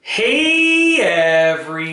Hey everybody!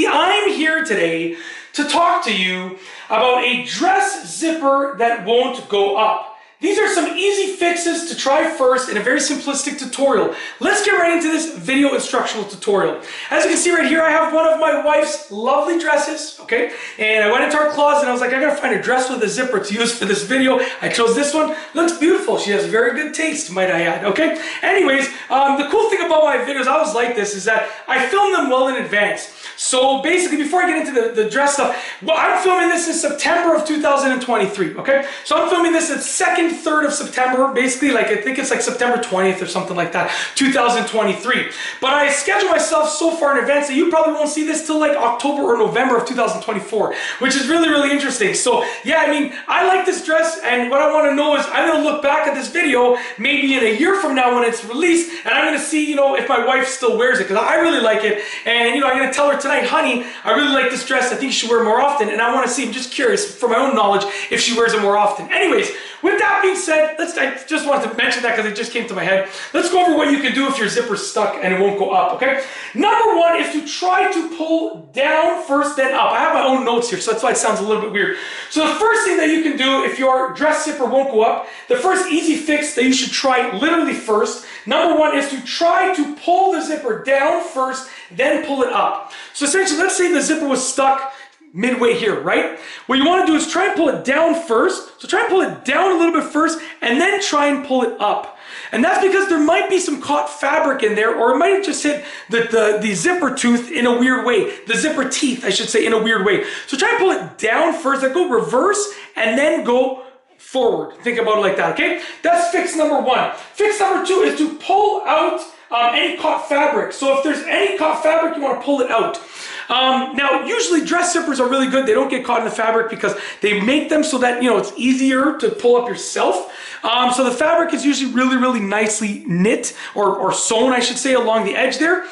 I'm here today to talk to you about a dress zipper that won't go up. These are some easy fixes to try first in a very simplistic tutorial. Let's get right into this video instructional tutorial. As you can see right here, I have one of my wife's lovely dresses, okay? And I went into our closet and I was like, I gotta find a dress with a zipper to use for this video. I chose this one. Looks beautiful. She has very good taste, might I add, okay? Anyways, the cool thing about my videos, I always like this, is that I film them well in advance. So basically, before I get into the dress stuff, well, I'm filming this in September of 2023, okay? So I'm filming this at 2nd, 3rd of September, basically, like I think it's like September 20th or something like that, 2023. But I schedule myself so far in advance that you probably won't see this till like October or November of 2024, which is really, really interesting. So yeah, I mean, I like this dress, and what I want to know is I'm going to look back at this video maybe in a year from now when it's released, and I'm going to see, you know, if my wife still wears it, because I really like it. And, you know, I'm going to tell her tonight, honey, I really like this dress. I think you should wear it more often. And I want to see, I'm just curious for my own knowledge if she wears it more often. Anyways, with that being said, I just wanted to mention that because it just came to my head. Let's go over what you can do if your zipper's stuck and it won't go up, okay? Number one is to try to pull down first, then up. I have my own notes here, so that's why it sounds a little bit weird. So the first thing that you can do if your dress zipper won't go up, the first easy fix that you should try literally first, number one is to try to pull the zipper down first, then pull it up. So essentially, let's say the zipper was stuck midway here, right? What you want to do is try and pull it down first. So try and pull it down a little bit first, and then try and pull it up. And that's because there might be some caught fabric in there, or it might have just hit the zipper tooth in a weird way. The zipper teeth, I should say, in a weird way. So try and pull it down first, like go reverse, and then go forward. Think about it like that, okay? That's fix number one. Fix number two is to pull out any caught fabric. So if there's any caught fabric, you want to pull it out. Now, usually dress zippers are really good. They don't get caught in the fabric because they make them so that, you know, it's easier to pull up yourself. So the fabric is usually really, really nicely knit or sewn, I should say, along the edge there.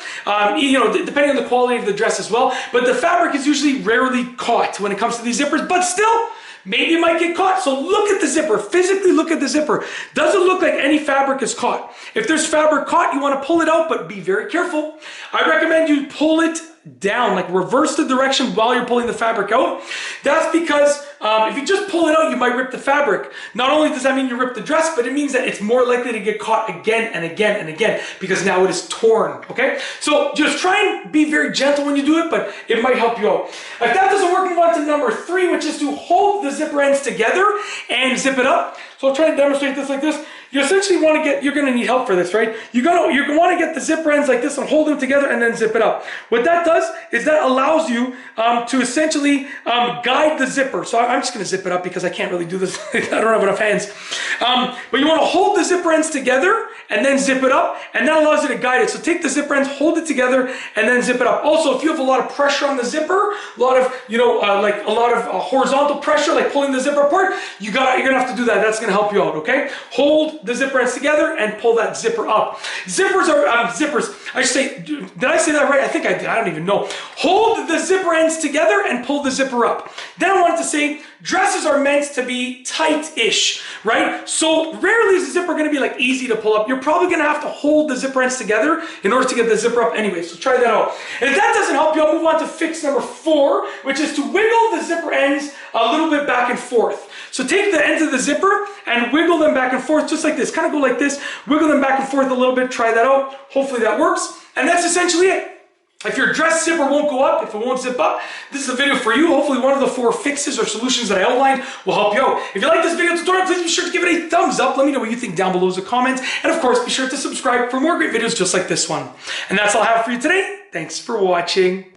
You know, depending on the quality of the dress as well. But the fabric is usually rarely caught when it comes to these zippers, but still, maybe it might get caught. So look at the zipper, physically look at the zipper. Does it look like any fabric is caught? If there's fabric caught, you want to pull it out, but be very careful. I recommend you pull it down, like reverse the direction while you're pulling the fabric out. That's because if you just pull it out, you might rip the fabric. Not only does that mean you rip the dress, but it means that it's more likely to get caught again and again and again because now it is torn, okay? So just try and be very gentle when you do it, but it might help you out. If that doesn't work, move on to number three, which is to hold the zipper ends together and zip it up. So I'll try to demonstrate this like this. You essentially want to get, you're going to need help for this, right? You're going to want to get the zipper ends like this and hold them together and then zip it up. What that does is that allows you to essentially guide the zipper. So I'm just going to zip it up because I can't really do this. I don't have enough hands. But you want to hold the zipper ends together and then zip it up, and that allows you to guide it. So take the zipper ends, hold it together, and then zip it up. Also, if you have a lot of pressure on the zipper, a lot of, you know, like a lot of horizontal pressure, like pulling the zipper apart, you're gonna have to do that. That's gonna help you out, okay? Hold the zipper ends together and pull that zipper up. Zippers are, zippers, I should say, did I say that right? I think I did, I don't even know. Hold the zipper ends together and pull the zipper up. Then I wanted to say, dresses are meant to be tight-ish, right? So rarely is the zipper gonna be like easy to pull up. You're probably gonna have to hold the zipper ends together in order to get the zipper up anyway, so try that out. And if that doesn't help you, I'll move on to fix number four, which is to wiggle the zipper ends a little bit back and forth. So take the ends of the zipper and wiggle them back and forth just like this. Kind of go like this, wiggle them back and forth a little bit, try that out. Hopefully that works. And that's essentially it. If your dress zipper won't go up, if it won't zip up, this is a video for you. Hopefully one of the four fixes or solutions that I outlined will help you out. If you like this video tutorial, please be sure to give it a thumbs up. Let me know what you think down below as a comment. And of course, be sure to subscribe for more great videos just like this one. And that's all I have for you today. Thanks for watching.